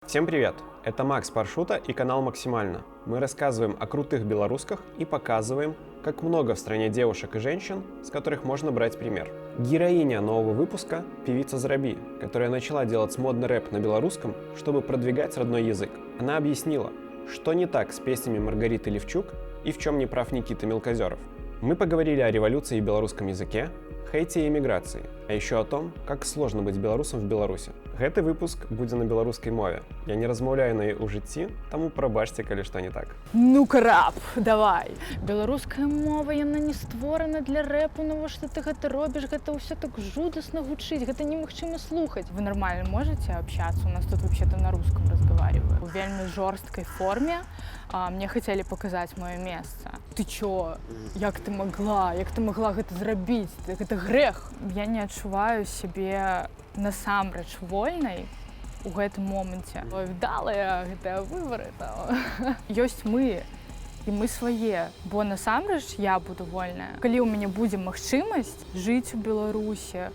Всем привет! Это Макс Паршута и канал Максимально. Мы рассказываем о крутых белорусках и показываем, как много в стране девушек и женщин, с которых можно брать пример. Героиня нового выпуска – певица Зраби, которая начала делать модный рэп на белорусском, чтобы продвигать родной язык. Она объяснила, что не так с песнями Маргариты Левчук и в чем не прав Никита Мелкозеров. Мы поговорили о революции в белорусском языке, хейте и эмиграции, а еще о том, как сложно быть беларусам в Беларуси. Гэты выпуск будзе на беларускай мове. Я не размаўляю на яе ў жыцці, таму прабачце, калі што не так. Ну крап, давай. Беларуская мова, яна не створана для рэпу, навошта ты гэта робіш, гэта ўсё так жудасна гучыць, гэта немагчыма слухаць. Вы нормально можете общаться? У нас тут вообще-то на русском разговаривают. В вельмі жорсткай форме мне хотели показать мое место. Ты чё? Як ты могла гэта зрабіць? Гэта грэх. Я не адчуваю сябе насамрэч вольнай у гэтым моманце. Відалыя гэтыя выбары. Ёсць мы, і мы свае. Бо насамрэч я буду вольная. Калі ў мяне будзе магчымасць жыць у Беларусі.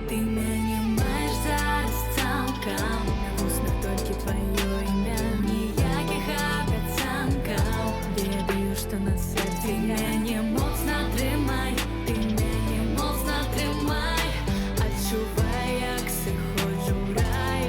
Ты мяне маеш зараз цалкам, на вуснах толькі тваё імя. Ніякіх абяцанкаў, ведаю, што на сэрцы мяне моцна трымай. Ты мяне моцна трымай, адчувай, як сыходжу ў рай.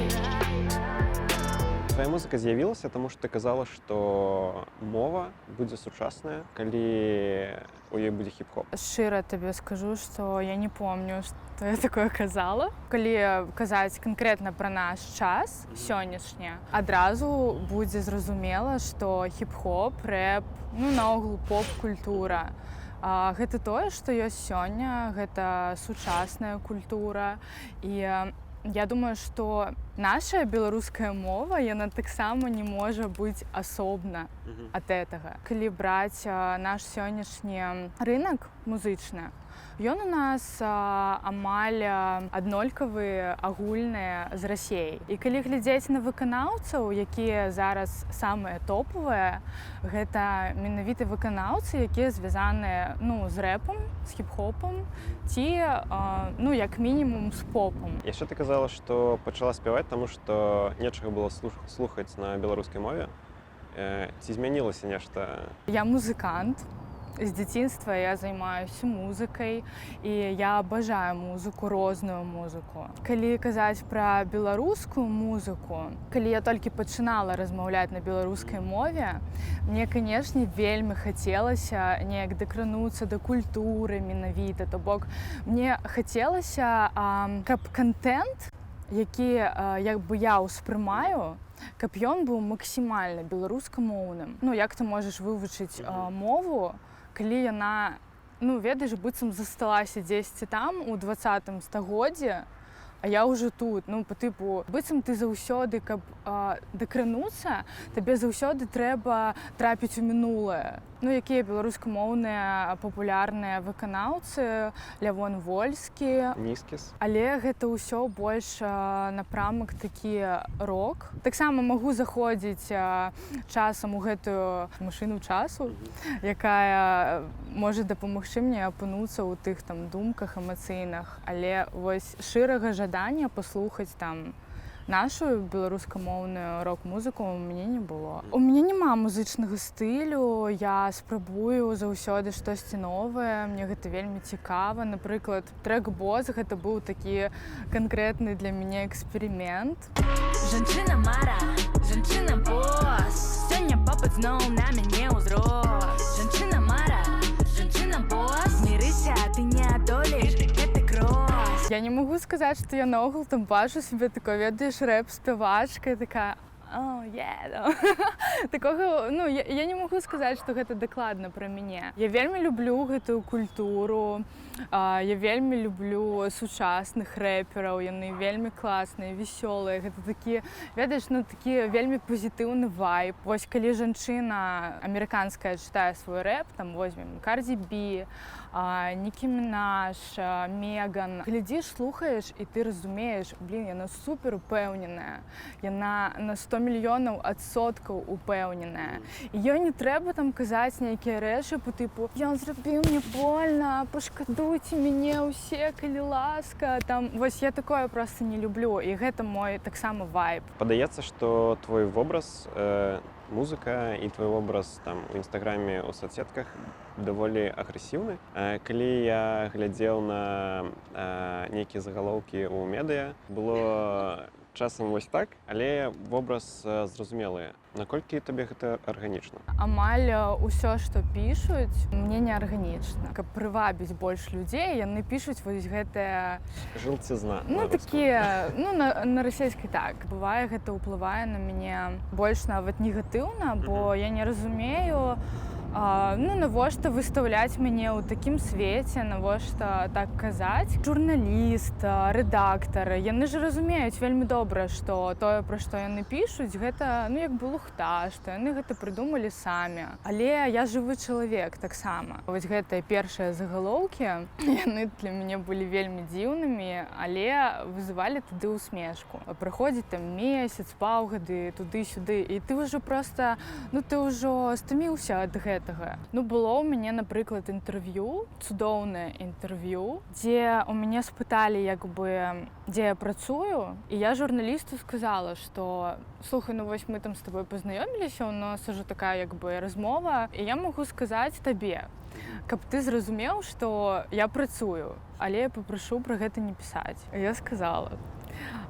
Твоя музыка з'явілася, таму што ты казала, што мова будзе сучасная, калі у ёй будзе хіп-хоп. Шчыра табе скажу, што я не помню, што я такое казала. Калі казаць канкрэтна пра наш час, сённяшні, адразу будзе зразумела, што хіп-хоп, рэп, наогул поп-культура. Гэта тое, што ёсць сёння, гэта сучасная культура. І я думаю, што наша беларуская мова, яна таксама не можа быць асобна ад гэтага. Калі браць наш сённяшні рынак музычны, ён у нас амаль аднолькавы, агульны з Расіяй. І калі глядзець на выканаўцаў, якія зараз самыя топавыя, гэта менавіта выканаўцы, якія звязаныя з рэпам, з хіп-хопам ці, як мінімум, з попам. Яшчэ ты казала, што пачала спяваць, таму што нечага было слухаць на беларускай мове. Ці змянілася нешта? Я музыкант. З дзяцінства я займаюся музыкай, і я абажаю музыку, розную музыку. Калі казаць пра беларускую музыку, калі я толькі пачынала размаўляць на беларускай мове, мне, канешне, вельмі хацелася неяк дакрануцца да культуры менавіта. То бок мне хацелася, каб кантэнт, які я ўспрымаю, каб ён быў максімальна беларускамоўным. Як ты можаш вывучыць мову, калі яна, ведаеш, быццам засталася дзесьці там у 20-м стагоддзі, а я ўжо тут. Па тыпу, быццам ты заўсёды, каб дакрануцца, табе заўсёды трэба трапіць у мінулае. Якія беларускамоўныя папулярныя выканаўцы, Лявон Вольскі, Нізкіс. Але гэта ўсё больш напрамак такі рок. Таксама магу заходзіць часам у гэтую машыну часу, якая можа дапамагчы мне апынуцца ў тых думках эмацыйных. Але вось шчырага жадання паслухаць нашу беларускамоўную рок-музыку у мяне не было. У мяне няма музычнага стылю, я спрабую заўсёды штосьці новае, мне гэта вельмі цікава. Напрыклад, трэк «Босс» гэта быў такі канкрэтны для мяне эксперымент. Жанчына Мара, жанчына босс, сёння попыт зноў на мяне ўзрос. Жанчына Мара, жанчына босс, мірыся, ты не адолееш гэты крос. Я не магу сказаць, што я наогул бачу сябе такой, ведаеш, рэп-спявачкай, такая, такога, я не магу сказаць, што гэта дакладна пра мяне. Я вельмі люблю гэтую культуру, я вельмі люблю сучасных рэпераў, яны вельмі класныя, весёлыя. Гэта такі, ведаеш, такі вельмі пазітыўны вайб. Вось калі жанчына амерыканская чытае свой рэп, возьмем Карди Би, Нікі Мінаш, Меган. Глядзіш, слухаеш, і ты разумееш, яна супер упэўненая, яна настолькі 100 мільёнаў адсоткаў упэўненая. І ёй не трэба там казаць нейкія рэчы по тыпу «Ён зрабіў мне больна, пашкадуйце мяне ўсе, калі ласка». Там, вось я такое проста не люблю, і гэта мой таксама вайб. Падаецца, што твой вобраз, музыка і твой вобраз там у інстаграме, у соцсетках даволі агрэсіўны. Калі я глядзеў на нейкія загалоўкі ў медыа, было часам вось так, але вобраз зразумелы. Наколькі табе гэта арганічна? Амаль усё, што пішуць, мне не арганічна. Каб прывабіць больш людзей, яны пішуць вось гэтыя... Жылцізна. Ну, такія, ну, на расейскай так. Бывае, гэта ўплывае на мяне больш нават негатыўна, бо я не разумею, ну, навошта выстаўляць мяне ў такім свеце, навошта так казаць. Журналіст, рэдактар, яны ж разумеюць вельмі добра, што тое, пра што яны пішуць, гэта, ну, як бы лухта, што яны гэта прыдумалі самі. Але я жывы чалавек таксама. Вось гэтыя першыя загалоўкі, яны для мяне былі вельмі дзіўнымі, але вызывалі тады ўсмешку. Праходзіць там месяц, паўгады, туды-сюды, і ты ўжо проста, ну, ты ўжо стаміўся ад гэтага. Ну, было ў мяне, напрыклад, інтэрв'ю, цудоўнае інтэрв'ю, дзе ў мяне спыталі, як бы, дзе я працую, і я журналісту сказала, што слухай, ну вось мы там з табой пазнаёміліся, у нас ужо такая, як бы, размова, і я магу сказаць табе, каб ты зразумеў, што я працую, але я папрашу пра гэта не пісаць. І я сказала.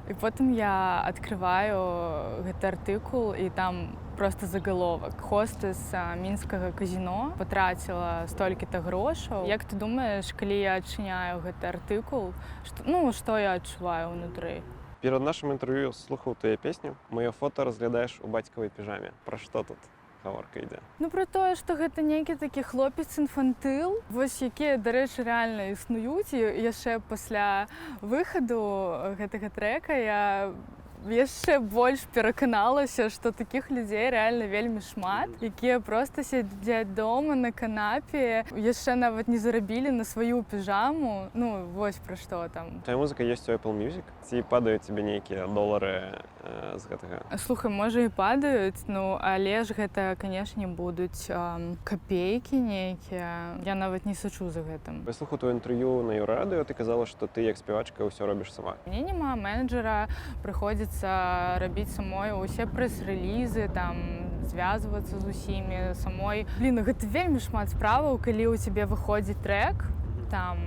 І потым я адкрываю гэты артыкул, і там просто загаловак. Хостэс мінскага казіно патраціла столькі-то грошаў. Як ты думаеш, калі я адчыняю гэты артыкул, што я адчуваю ўнутры? Перад нашым інтэрв'ю слухаў твае песню. Маё фота разглядаеш у бацькавай піжаме. Пра што тут гаворка ідзе? Ну, пра тое, што гэта нейкі такі хлопец-інфантыл, вось якія, дарэчы, рэальна існуюць. І яшчэ пасля выхаду гэтага трэка я яшчэ больш пераканалася, што такіх людзей рэальна вельмі шмат, якія проста сядзяць дома на канапе, яшчэ нават не зарабілі на сваю піжаму. Ну, вось пра што там. Твая музыка ёсць у Apple Music? Ці падаюць тебе нейкія долары з гэтага? Слухай, можа і падаюць, ну, але ж гэта, канешне, будуць капейкі нейкія. Я нават не сачу за гэтым. Я слухаў твоё інтэрв'ю на Еўрарадыё, ты казала, што ты як спявачка ўсё робіш сама. Мне няма менеджера, прыходзіцца рабіць самой усе прэс-рэлізы, там, звязвацца з усімі самой. Блін, гэта вельмі шмат справаў, калі ў цябе выходзіць трэк, там,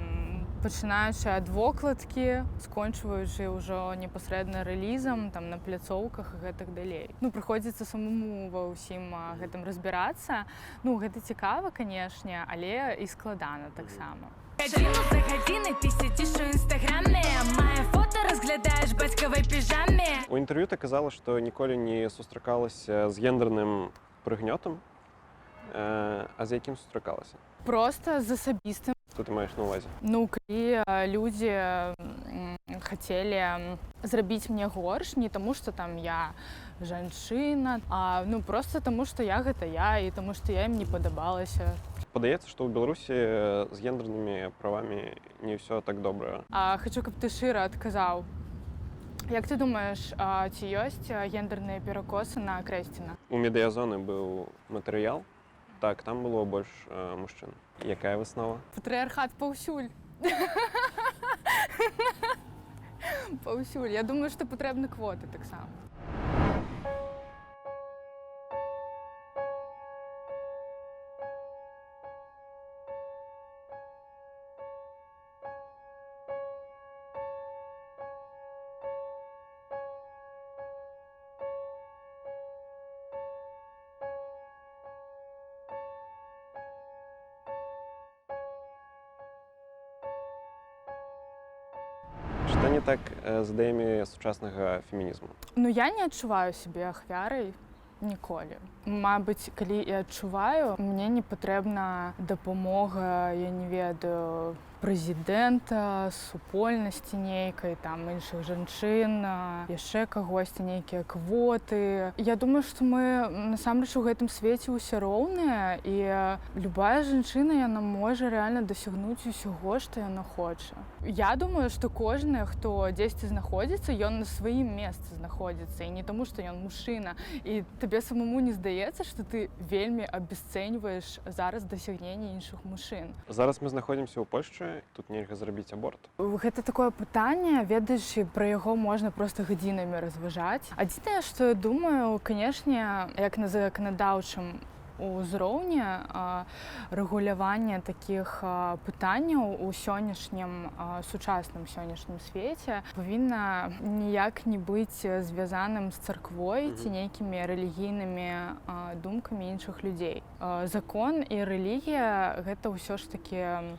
пачынаючы ад вокладкі, скончваючы ўжо непасрэдна рэлізам, там, на пляцоўках і гэтак далей. Ну, прыходзіцца самому ва ўсім гэтым разбірацца. Ну, гэта цікава, канешне, але і складана таксама. Гадзіну за гадзінай ты сядзіш у інстаграме, мае фота разглядаеш бацькавай піжаме. У інтэрв'ю ты казала, што ніколі не сустракалася з гендерным прыгнётам. А з якім сустракалася? Проста з асабістым. Што ты маеш на ўвазе? Ну, калі людзі хацелі зрабіць мне горш, не таму, што там я жанчына, а ну проста таму, што я гэта я, і таму, што я ім не падабалася. Падаецца, што ў Беларусі з гендернымі правамі не ўсё так добра. Хачу, каб ты шыра адказаў. Як ты думаеш, ці ёсць гендерныя перакосы на Крэсціна? У медыязоны быў матэрыял. Так, там было больш мужчын. Якая выснова? Патрыархат паўсюль. Паўсюль. Я думаю, што патрэбны квоты таксама. Што не так з ідэямі сучаснага фемінізму? Ну, я не адчуваю сябе ахвярай ніколі. Мабыць, калі і адчуваю, мне не патрэбна дапамога, я не ведаю, прэзідэнта, супольнасці нейкай, там іншых жанчын, яшчэ кагосьці, нейкія квоты. Я думаю, што мы насамрэч у гэтым свеце ўсе роўныя, і любая жанчына, яна можа рэальна дасягнуць усяго, што яна хоча. Я думаю, што кожны, хто дзесьці знаходзіцца, ён на сваім месцы знаходзіцца, і не таму, што ён мужчына. І табе самому не здаецца, што ты вельмі абясцэньваеш зараз дасягненні іншых мужчын. Зараз мы знаходзімся ў Польшчы, тут нельга зрабіць аборт. Гэта такое пытанне, ведаеш, і пра яго можна проста гадзінамі разважаць. Адзінае, што я думаю, канешне, як на заканадаўчым узроўні рэгулявання такіх пытанняў у сённяшнім сучасным сённяшнім свеце павінна ніяк не быць звязаным з царквой ці нейкімі рэлігійнымі думкамі іншых людзей. Закон і рэлігія гэта ўсё ж такі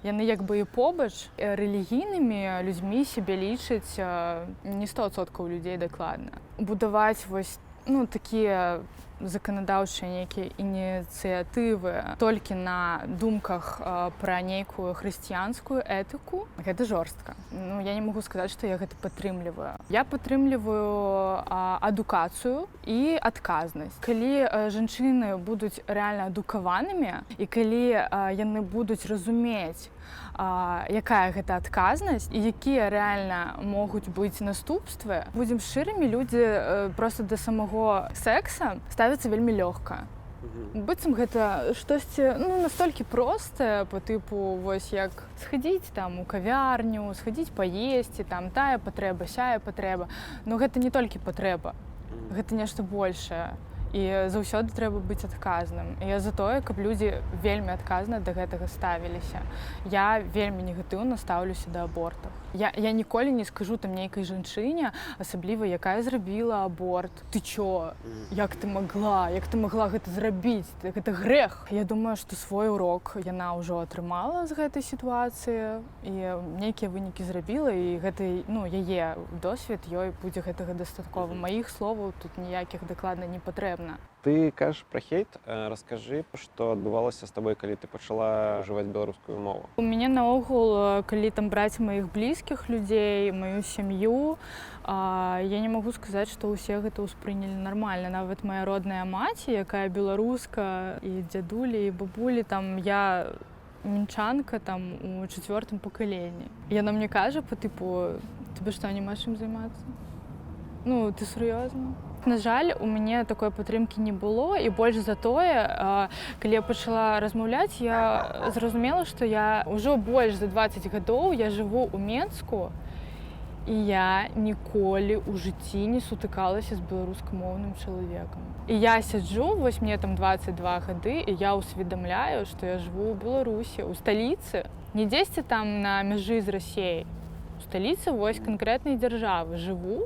яны як бы і побач. Рэлігійнымі людзьмі сябе лічаць не 100% людзей дакладна. Будаваць вось такія заканадаўчыя нейкія ініцыятывы толькі на думках пра нейкую хрысціянскую этыку, гэта жорстка. Я не магу сказаць, што я гэта падтрымліваю. Я падтрымліваю адукацыю і адказнасць. Калі жанчыны будуць рэальна адукаванымі і калі яны будуць разумець, якая гэта адказнасць і якія рэальна могуць быць наступствы, будзем шчырымі, людзі проста да самого секса ставяцца вельмі лёгка. Быццам гэта штосьці настолькі простае, по тыпу вось як схадзіць там у кавярню, схадзіць паесці, там тая патрэба, сяя патрэба. Но гэта не толькі патрэба, гэта нешта большае. І заўсёды трэба быць адказным. І я за тое, каб людзі вельмі адказна да гэтага ставіліся. Я вельмі негатыўна стаўлюся да абортаў. Я ніколі не скажу там нейкай жанчыне, асабліва якая зрабіла аборт. Ты чё? Як ты магла гэта зрабіць? Гэта грэх. Я думаю, што свой урок яна ўжо атрымала з гэтай сітуацыі і нейкія вынікі зрабіла, і гэта яе досвед, ёй будзе гэтага дастаткова. Маіх словаў тут ніякіх дакладна не патрэбна. Ты кажаш пра хейт, раскажы, што адбывалася з табой, калі ты пачала ўжываць беларускую мову. У мяне наогул, калі там браць маіх блізкіх людзей, маю сям'ю, я не магу сказаць, што ўсе гэта ўспрынялі нармальна. Нават мая родная маці, якая беларуска, і дзядулі, і бабулі, там я мінчанка там у 4-м пакаленні. Яна мне кажа па тыпу: "Тебе што, няма чым займацца? Ты сур'ёзна?" На жаль, у мяне такой падтрымкі не было, і больш за тое, калі я пачала размаўляць, я зразумела, што я ўжо больш за 20 гадоў я жыву ў Менску, і я ніколі ў жыцці не сутыкалася з беларускамоўным чалавекам. І я сяджу, вось мне там 22 гады, і я ўсведамляю, што я жыву ў Беларусі, у сталіцы, не дзесьці там на мяжы з Расіяй. У сталіцы вось канкрэтнай дзяржавы жыву,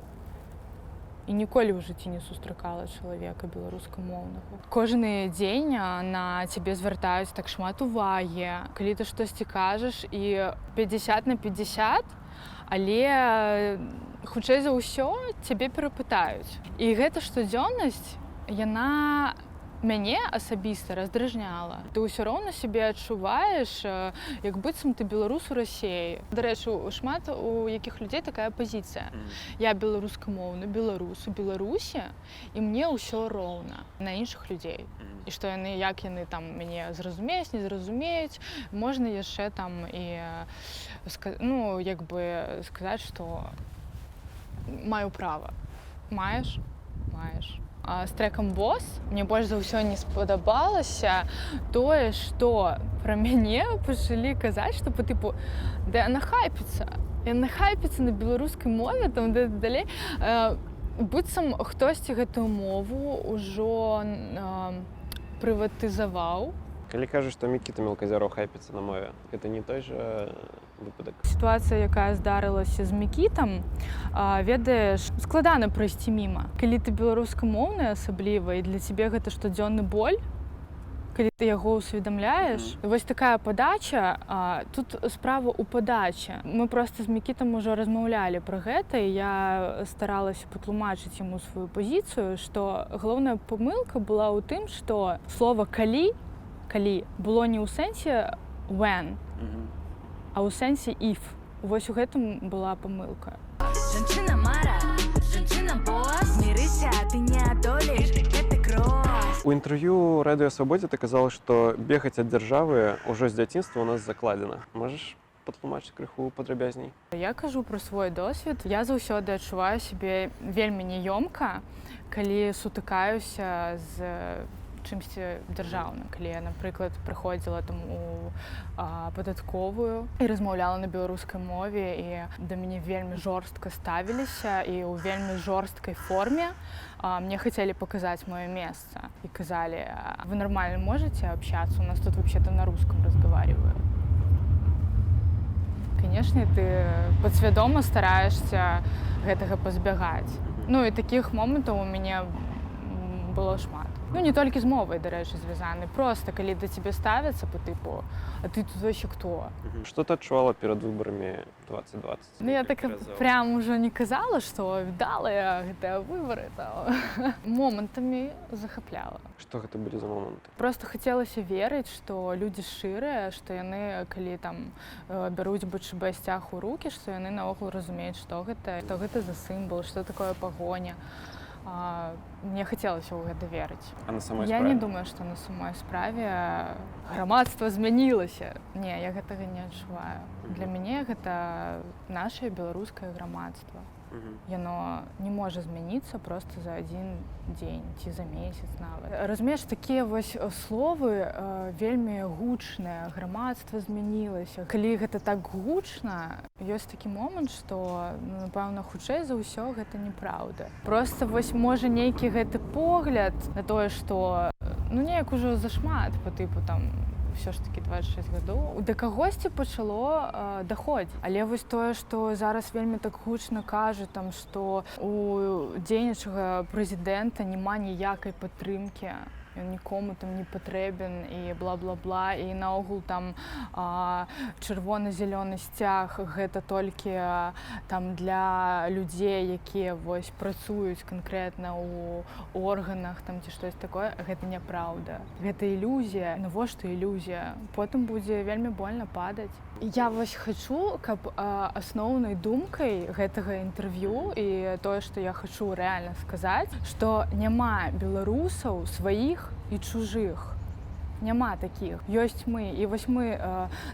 і ніколі ў жыцці не сустракала чалавека беларускамоўнага. Кожны дзень на цябе звяртаюць так шмат увагі, калі ты штосьці кажаш, і 50/50, але хутчэй за ўсё цябе перапытаюць. І гэта штодзённасць, яна мяне асабіста раздражняла. Ты ўсё роўна сябе адчуваеш, як быццам ты беларус у Расіі. Дарэчы, шмат у якіх людзей такая пазіцыя. Я беларускамоўны беларус у Беларусі, і мне ўсё роўна на іншых людзей. І што яны, як яны там мяне зразумеюць, не зразумеюць, можна яшчэ там і сказаць, што маю права. Маеш? Маеш. З трэкам «Босс» мне больш за ўсё не спадабалася тое, што пра мяне пачалі казаць, што па тыпу яна хайпіцца на беларускай мове, там далей. Быццам хтосьці гэтую мову ўжо прыватызаваў. Калі кажаш, што Мікіта Мелказяров хайпіцца на мове, гэта не той жа выпадак? Сітуацыя, якая здарылася з Мікітам, ведаеш, складана прайсці міма. Калі ты беларускамоўны асабліва, і для цябе гэта штодзённы боль, калі ты яго ўсведамляеш. Вось такая падача, тут справа ў падачы. Мы проста з Мікітам ужо размаўлялі пра гэта, і я старалася патлумачыць яму сваю пазіцыю, што галоўная памылка была ў тым, што слова «калі» было не ў сэнсе «when», а ў сэнсе if. Вось у гэтым была памылка. Жанчына мара, жанчына босс, мірыся, ты не адолееш, гэты кросс. У інтэрв'ю Радыё Свабодзе ты казала, што бегаць ад дзяржавы ўжо з дзяцінства ў нас закладзена. Можаш патлумачыць крыху падрабязней? Я кажу пра свой досвед. Я заўсёды адчуваю сябе вельмі няёмка, калі сутыкаюся з чымсьці дзяржаўным. Калі я, напрыклад, прыходзіла там у падатковую і размаўляла на беларускай мове, і да мяне вельмі жорстка ставіліся, і ў вельмі жорсткай форме мне хацелі паказаць маё месца. І казалі: вы нормально можете общаться? У нас тут вообще-то на русском разговаривают. Конечно, ты падсвядома стараешься гэтага пазбягаць. Ну і такіх момантаў у мяне было шмат. Ну, не толькі з мовай, дарэчы, звязаны. Просто, калі да цябе ставяцца по тыпу, а ты тут вообще кто? Што ты адчувала перад выбарамі 2020? Ну, я так прям ужо не казала, што відала гэтыя выбары. Момантамі захапляла. Што гэта былі за моманты? Просто хацелася верыць, што людзі шчырыя, што яны, калі там бяруць БЧБ сцяг у рукі, што яны наогул разумеюць, што гэта за сімвал, што такое пагоня. Мне хацелася ў гэта верыць. А на самой Я справе? не думаю, што на самой справе грамадства змянілася. Не, я гэтага не адчуваю. Для мяне гэта нашае беларускае грамадства. Яно не можа змяніцца проста за адзін дзень ці за месяц нават. Разумееш, такія вось словы вельмі гучныя. Грамадства змянілася. Калі гэта так гучна, ёсць такі момант, што, напэўна, хутчэй за ўсё гэта неправда. Проста вось можа нейкі гэты погляд на тое, што неяк ужо зашмат па тыпу там ўсё ж такі 26 гадоў. Да кагосьці пачало даходзіць. Але вось тое, што зараз вельмі так гучна кажа, там, што у дзейнічага прэзідэнта няма ніякай падтрымкі, ён нікому там не патрэбен і бла-бла-бла, і наогул там чырвона-зялёны сцяг гэта толькі там для людзей, якія вось працуюць канкрэтна ў органах там ці штось такое. Гэта няправда. Гэта ілюзія. Навошта ілюзія? Потым будзе вельмі больна падаць. Я вось хачу, каб асноўнай думкай гэтага інтэрв'ю і тое, што я хачу рэальна сказаць, што няма беларусаў сваіх і чужых. Няма такіх. Ёсць мы. І вось мы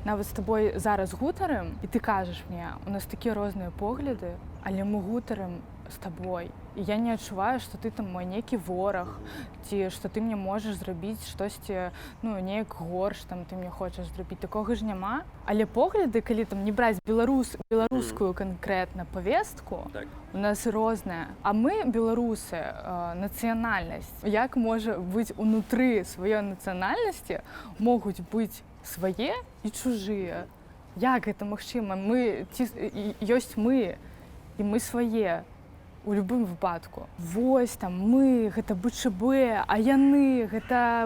нават з табой зараз гутарым, і ты кажаш мне, у нас такія розныя погляды, але мы гутарым з табой. І я не адчуваю, што ты там мой нейкі вораг, ці што ты мне можаш зрабіць штосьці, неяк горш, там ты мне хочаш зрабіць. Такога ж няма. Але погляды, калі там не браць беларускую канкрэтна павестку, у нас розная. А мы, беларусы, нацыянальнасць. Як можа быць унутры сваёй нацыянальнасці могуць быць свае і чужыя? Як гэта магчыма? Ёсць мы, і мы свае. У любым выпадку. Вось там мы, гэта БЧБ, а яны, гэта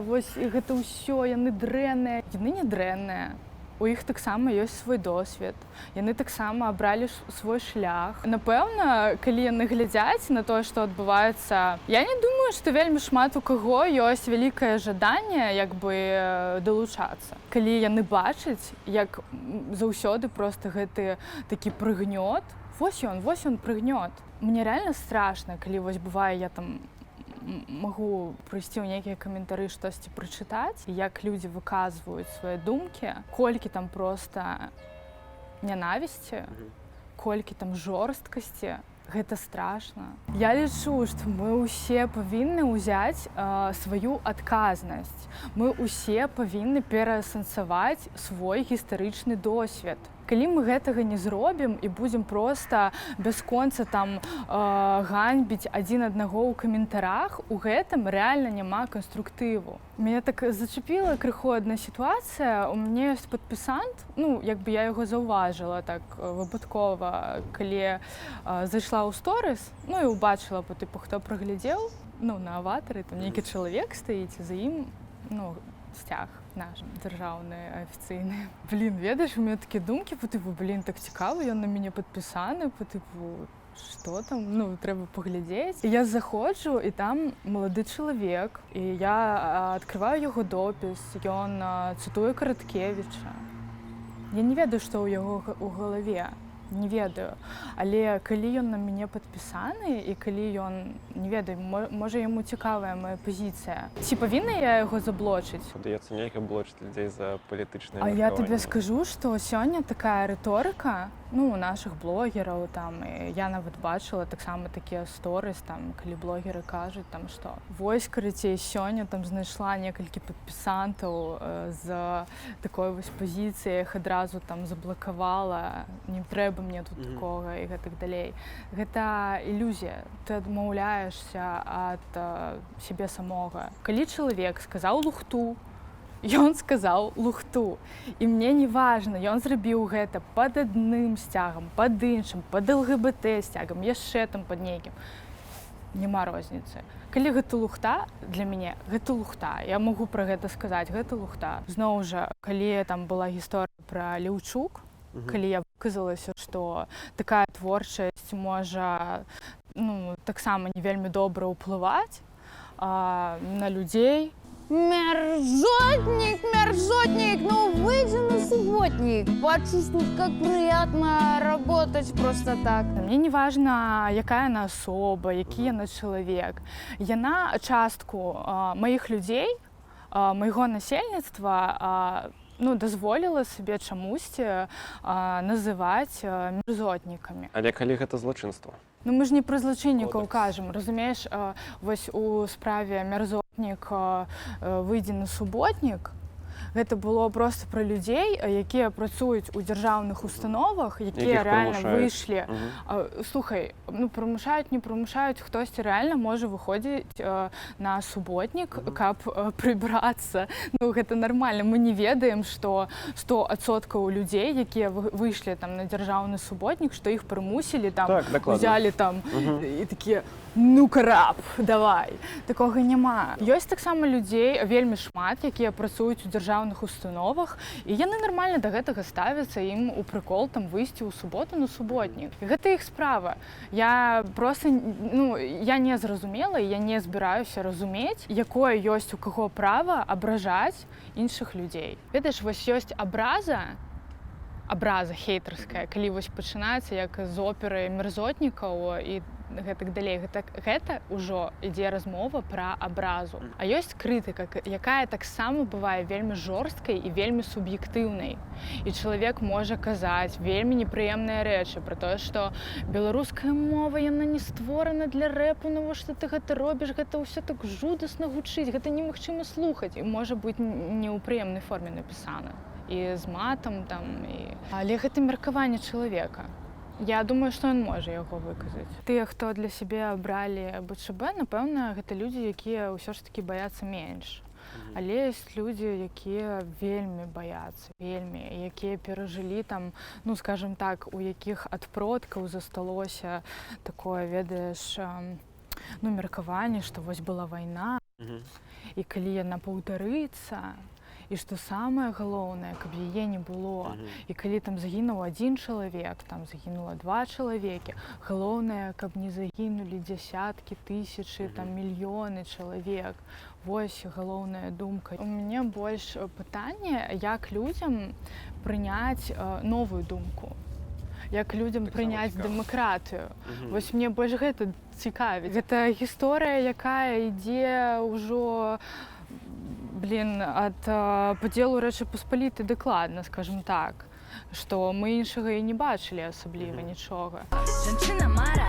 ўсё, яны дрэнныя. Яны не дрэнныя. У іх таксама ёсць свой досвед. Яны таксама абралі свой шлях. Напэўна, калі яны глядзяць на тое, што адбываецца, я не думаю, што вельмі шмат у каго ёсць вялікае жаданне далучацца. Калі яны бачаць, як заўсёды проста гэты такі прыгнёт, вось ён прыгнёт. Мне реально страшна, калі вось бывае, я там магу прыйсці ў нейкія каментары, штосьці прачытаць, як людзі выказваюць свае думкі, колькі там проста нянавісці, колькі там жорсткасці. Гэта страшна. Я лічу, што мы ўсе павінны ўзяць сваю адказнасць. Мы ўсе павінны пераасэнсаваць свой гістарычны досвед. Калі мы гэтага не зробім і будзем проста бясконца там ганьбіць адзін аднаго ў каментарах, у гэтым рэальна няма канструктыву. Мяне так зачапіла крыху адна сітуацыя. У мяне ёсць падпісант, як бы я яго заўважыла так выпадкова, калі зайшла ў сторыс, і ўбачыла, хто праглядзеў, на аватары, там нейкі чалавек стаіць, за ім, сцяг наш дзяржаўны, афіцыйны. Ведаеш, у мяне такія думкі, так цікава, ён на мяне падпісаны, што там, трэба паглядзець. І я заходжу, і там малады чалавек, і я адкрываю яго допіс, ён цытуе Караткевіча. Я не ведаю, што ў яго ў галаве, не ведаю. Але калі ён на мяне падпісаны і калі ён, не ведаю, можа яму цікавая моя пазіцыя. Ці павінна я яго заблочыць? Падаецца, нельга блочыць людзей за палітычнае А я табе меркаванне. скажу, што сёння такая рыторыка, ну, у нашых блогераў там, і я нават бачыла таксама такія сторыс, там, калі блогеры кажуць, там, што вось, карацей, сёння там знайшла некалькі падпісантаў з такой вось пазіцыяй, іх адразу там заблакавала, не трэба мне тут такога і гэтак далей. Гэта ілюзія. Ты адмаўляешся ад сябе самога. Калі чалавек сказаў лухту, ён сказаў лухту. І мне не важна, ён зрабіў гэта пад адным сцягам, пад іншым, пад ЛГБТ сцягам, яшчэ там пад нейкім. Няма розніцы. Калі гэта лухта, для мяне гэта лухта. Я магу пра гэта сказаць, гэта лухта. Зноў жа, калі там была гісторыя пра Леўчук, калі я выказалася, што такая творчасць можа, ну, таксама не вельмі добра ўплываць на людзей. Мерзотник, мерзотник, ну выйди на субботник, почувствуй, как приятно работать просто так. Мне не важна, якая яна асоба, які яна чалавек. Яна частку маіх людзей, майго насельніцтва, ну, дазволіла сабе чамусьці называць мерзотнікамі. Але калі гэта злачынства? Ну, мы ж не пра злачыннікаў кажам, разумееш, вось у справе мерзотнік выйдзе на суботнік, гэта было проста пра людзей, якія працуюць у дзяржаўных установах, якія рэальна выйшлі. Слухай, ну, прымушаюць, не прымушаюць, хтосьці рэальна можа выходзіць на суботнік, каб прыбрацца. Ну, гэта нармальна. Мы не ведаем, што 100% людзей, якія выйшлі там на дзяржаўны суботнік, што іх прымусілі, там, узялі там і такія, ну-ка, раб, давай. Такога няма. Ёсць таксама людзей вельмі шмат, якія працуюць у дзяржаўных установах, і яны нармальна да гэтага ставяцца, ім у прыкол там выйсці ў суботу на суботнік. І гэта іх справа. Я проста, ну, я не зразумела, і я не збіраюся разумець, якое ёсць у каго права абражаць іншых людзей. Ведаеш, вось ёсць абраза хейтарская, калі вось пачынаецца як з оперы мерзотнікаў і гэтак далей. Гэта ўжо ідзе размова пра абразу. А ёсць крытыка, якая таксама бывае вельмі жорсткай і вельмі суб'ектыўнай. І чалавек можа казаць вельмі непрыемныя рэчы пра тое, што беларуская мова, яна не створана для рэпу, навошта ты гэта робіш, гэта ўсё так жудасна гучыць, гэта немагчыма слухаць. І можа быць не ў прыемнай форме напісана. І з матам там, але гэта меркаванне чалавека. Я думаю, што ён можа яго выказаць. Тыя, хто для сябе абралі БЧБ, напэўна, гэта людзі, якія ўсё ж такі баяцца менш. Але ёсць людзі, якія вельмі баяцца, вельмі, якія перажылі там, ну, скажем так, у якіх ад продкаў засталося такое, ведаеш, ну, меркаванне, што вось была вайна, і калі яна паўтарыцца, і што самае галоўнае, каб яе не было. І калі там загінуў адзін чалавек, там загінула 2 чалавекі, галоўнае, каб не загінулі дзясяткі, тысячы, там мільёны чалавек. Вось галоўная думка. У мяне больш пытанне, як людзям прыняць новую думку. Як людзям прыняць дэмакратыю. Вось мне больш гэта цікавіць. Гэта гісторыя, якая ідзе ўжо ад падзелу Рэчы Паспалітай дакладна, скажем так, што мы іншага і не бачылі асабліва нічога. Жанчына мара,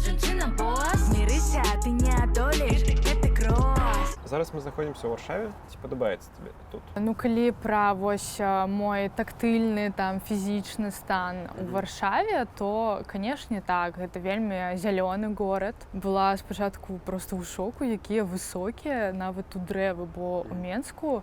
жанчына бос, мірыся, ты не адолееш, гэта крос. Зараз мы знаходзімся ў Варшаве. Ці падабаецца тебе тут? Ну, калі пра вось мой тактыльны, там, фізічны стан у Варшаве, то, канешне, так, гэта вельмі зялёны горад. Была спачатку проста ў шоку, якія высокія нават тут дрэвы, бо ў Менску,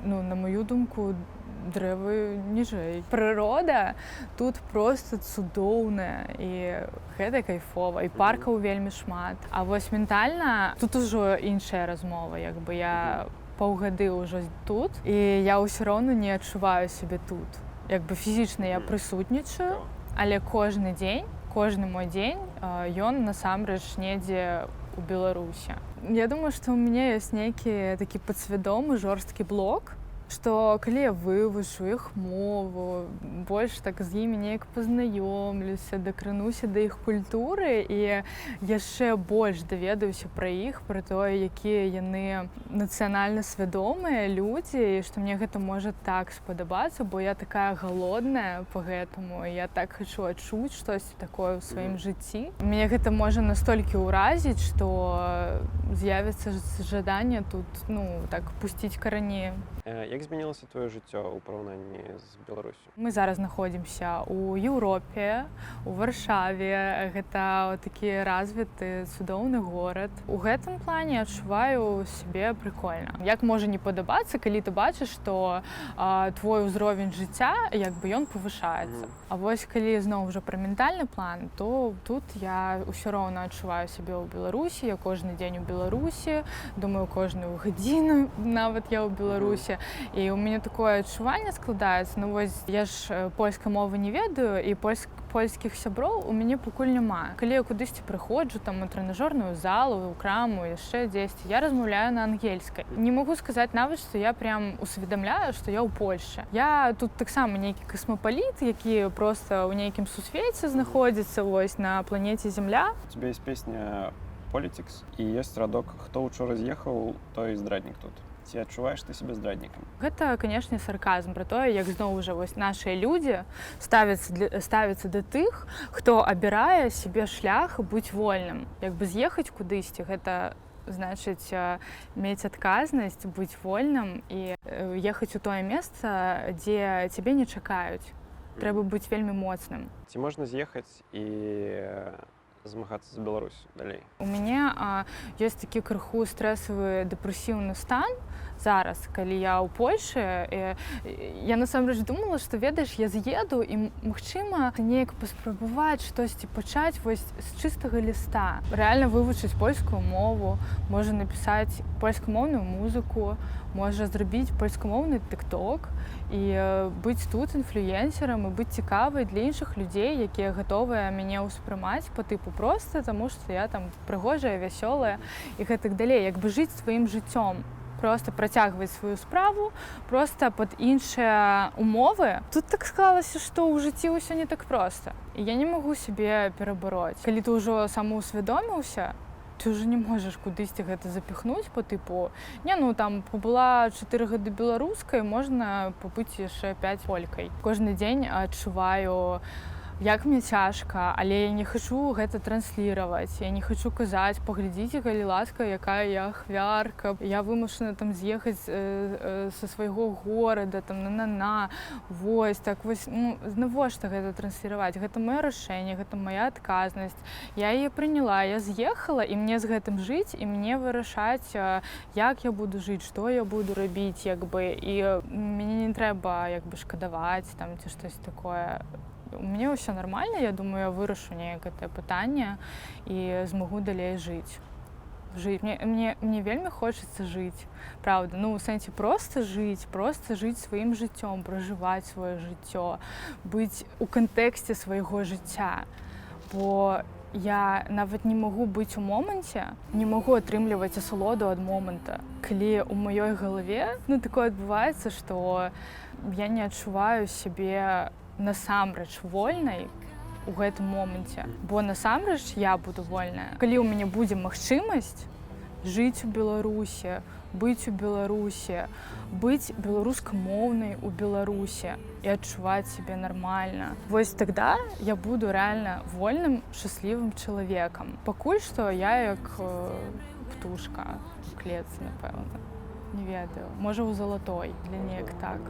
ну, на маю думку, дрэвы ніжэй. Прырода тут проста цудоўная, і гэта кайфова, і паркаў вельмі шмат. А вось ментальна тут ужо іншая размова, як бы я паўгады ўжо тут, і я ўсё роўна не адчуваю сябе тут. Як бы фізічна я прысутнічаю, але кожны дзень, кожны мой дзень, ён насамрэч недзе у Беларусі. Я думаю, што ў мяне ёсць нейкі такі падсвядомы жорсткі блок, што калі я вывучу іх мову, больш так з імі неяк пазнаёмлюся, дакрануся да іх культуры і яшчэ больш даведаюся пра іх, пра тое, якія яны нацыянальна свядомыя людзі, і што мне гэта можа так спадабацца, бо я такая галодная па гэтаму, я так хачу адчуць штосьці такое ў сваім жыцці. Мяне гэта можа настолькі ўразіць, што з'явіцца жаданне тут, так, пусціць карані. Як змянілася твоё жыццё ў параўнанні з Беларусю? Мы зараз знаходзімся ў Еўропе, у Варшаве. Гэта такі развіты, цудоўны горад. У гэтым плане адчуваю сябе прыкольна. Як можа не падабацца, калі ты бачыш, што твой узровень жыцця, як бы ён павышаецца. А вось калі зноў ужо пра ментальны план, то тут я ўсё роўна адчуваю сябе ў Беларусі, я кожны дзень у Беларусі, думаю, кожную гадзіну нават я ў Беларусі. І ў мяне такое адчуванне складаецца, вось я ж польскай мовы не ведаю, і польскіх сяброў у мяне пакуль няма. Калі я кудысьці прыходжу, там, у трэнажорную залу, у краму, яшчэ дзесьці, я размаўляю на ангельскай. Не магу сказаць нават, што я прям усведамляю, што я ў Польшчы. Я тут таксама нейкі касмапаліт, які проста ў нейкім сусвеце знаходзіцца вось на планеце Зямля. У тебя есть песня «Politics» і ёсць радок «Хто учора з'ехаў, той здраднік тут». Ці адчуваеш ты сябе здраднікам? Гэта, канешне, сарказм пра тое, як зноў жа вось нашыя людзі ставяцца да тых, хто абірае сябе шлях быць вольным. Як бы з'ехаць кудысьці, гэта значыць мець адказнасць, быць вольным і ехаць у тое месца, дзе цябе не чакаюць. Трэба быць вельмі моцным. Ці можна з'ехаць і змагацца з Беларусю далей? У мяне ёсць такі крыху стрэсавы дэпрэсіўны стан зараз, калі я ў Польшы. Я насамрэч думала, што, ведаеш, я з'еду і, магчыма, неяк паспрабаваць штосьці пачаць вось з чыстага ліста. Рэальна вывучыць польскую мову, можа напісаць польскамоўную музыку, можа зрабіць польскамоўны тык-ток і быць тут інфлюенсерам і быць цікавай для іншых людзей, якія гатовыя мяне ўспрымаць па тыпу проста, таму што я там прыгожая, вясёлая і гэтак далей. Як бы жыць сваім жыццём, проста працягваць сваю справу, проста пад іншыя умовы. Тут так склалася, што ў жыцці ўсё не так проста. І я не магу сябе перабароць. Калі ты ўжо самаўсвядоміўся, ты ўжо не можаш кудысьці гэта запіхнуць па тыпу. Там пабыла 4 гады беларускай, можна пабыць яшчэ 5 полькай. Кожны дзень адчуваю, як мне цяжка, але я не хачу гэта трансліраваць. Я не хачу казаць, паглядзіце, калі ласка, якая я ахвярка. Я вымушана там з'ехаць са свайго горада, там на-на-на. Вось, так вось, навошта гэта трансліраваць? Гэта маё рашэнне, гэта мая адказнасць. Я яе прыняла, я з'ехала, і мне з гэтым жыць, і мне вырашаць, як я буду жыць, што я буду рабіць, як бы. І мяне не трэба, як бы, шкадаваць там ці штось такое. У мяне ўсё нармальна, я думаю, я вырашу неяк гэтае пытанне і змагу далей жыць. Мне вельмі хочацца жыць, правда, у сэнсе проста жыць сваім жыццём, пражываць сваё жыццё, быць у кантэксце свайго жыцця. Бо я нават не магу быць у моманце, не магу атрымліваць асалоду ад моманта. Калі ў маёй галаве, такое адбываецца, што я не адчуваю сябе насамрэч вольнай у гэтым моманце, бо насамрэч я буду вольная. Калі ў мяне будзе магчымасць жыць у Беларусі, быць у Беларусі, быць беларускамоўнай у Беларусі і адчуваць сябе нармальна, вось тогда я буду рэальна вольным, шчаслівым чалавекам. Пакуль што я як птушка у клетцы, напэўна. Не ведаю, можа, у залатой, для неяк так.